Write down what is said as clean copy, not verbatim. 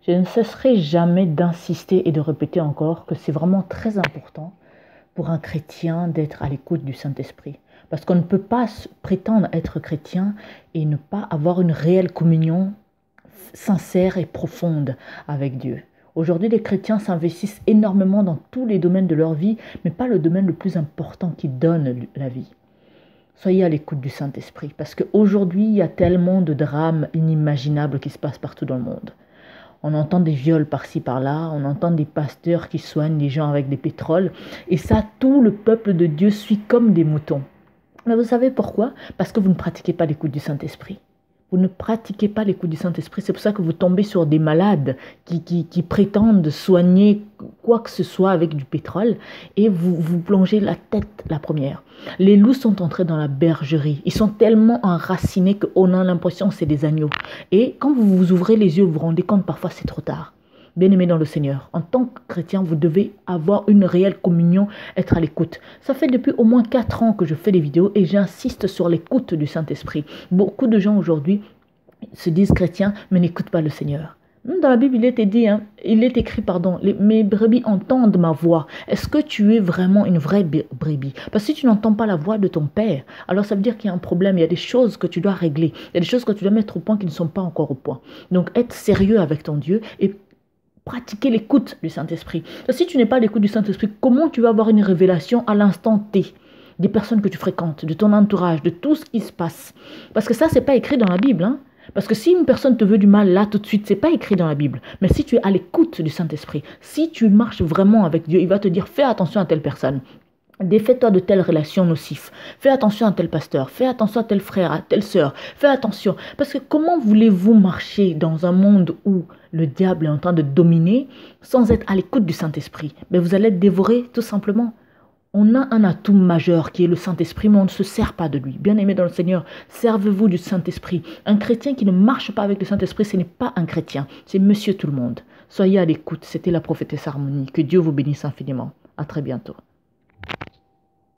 Je ne cesserai jamais d'insister et de répéter encore que c'est vraiment très important pour un chrétien d'être à l'écoute du Saint-Esprit. Parce qu'on ne peut pas prétendre être chrétien et ne pas avoir une réelle communion sincère et profonde avec Dieu. Aujourd'hui, les chrétiens s'investissent énormément dans tous les domaines de leur vie, mais pas le domaine le plus important qui donne la vie. Soyez à l'écoute du Saint-Esprit, parce qu'aujourd'hui, il y a tellement de drames inimaginables qui se passent partout dans le monde. On entend des viols par-ci par-là, on entend des pasteurs qui soignent les gens avec des pétroles, et ça, tout le peuple de Dieu suit comme des moutons. Mais vous savez pourquoi? Parce que vous ne pratiquez pas l'écoute du Saint-Esprit. Vous ne pratiquez pas l'écoute du Saint-Esprit. C'est pour ça que vous tombez sur des malades qui prétendent soigner quoi que ce soit avec du pétrole et vous plongez la tête la première. Les loups sont entrés dans la bergerie. Ils sont tellement enracinés qu'on a l'impression que c'est des agneaux. Et quand vous vous ouvrez les yeux, vous vous rendez compte parfois c'est trop tard. Bien-aimés dans le Seigneur, en tant que chrétien, vous devez avoir une réelle communion, être à l'écoute. Ça fait depuis au moins 4 ans que je fais des vidéos et j'insiste sur l'écoute du Saint-Esprit. Beaucoup de gens aujourd'hui se disent chrétiens, mais n'écoutent pas le Seigneur. Dans la Bible, il est écrit, mes brebis entendent ma voix. Est-ce que tu es vraiment une vraie brebis? Parce que si tu n'entends pas la voix de ton Père, alors ça veut dire qu'il y a un problème. Il y a des choses que tu dois régler. Il y a des choses que tu dois mettre au point qui ne sont pas encore au point. Donc, être sérieux avec ton Dieu et pratiquer l'écoute du Saint-Esprit. Si tu n'es pas à l'écoute du Saint-Esprit, comment tu vas avoir une révélation à l'instant T des personnes que tu fréquentes, de ton entourage, de tout ce qui se passe? Parce que ça, c'est pas écrit dans la Bible. Parce que si une personne te veut du mal là tout de suite, c'est pas écrit dans la Bible. Mais si tu es à l'écoute du Saint-Esprit, si tu marches vraiment avec Dieu, il va te dire fais attention à telle personne. Défais-toi de telles relations nocives. Fais attention à tel pasteur. Fais attention à tel frère, à telle sœur. Fais attention. Parce que comment voulez-vous marcher dans un monde où le diable est en train de dominer sans être à l'écoute du Saint-Esprit? Mais vous allez être dévoré tout simplement. On a un atout majeur qui est le Saint-Esprit, mais on ne se sert pas de lui. Bien-aimés dans le Seigneur, servez-vous du Saint-Esprit. Un chrétien qui ne marche pas avec le Saint-Esprit, ce n'est pas un chrétien. C'est monsieur tout le monde. Soyez à l'écoute. C'était la prophétesse Harmonie. Que Dieu vous bénisse infiniment. À très bientôt.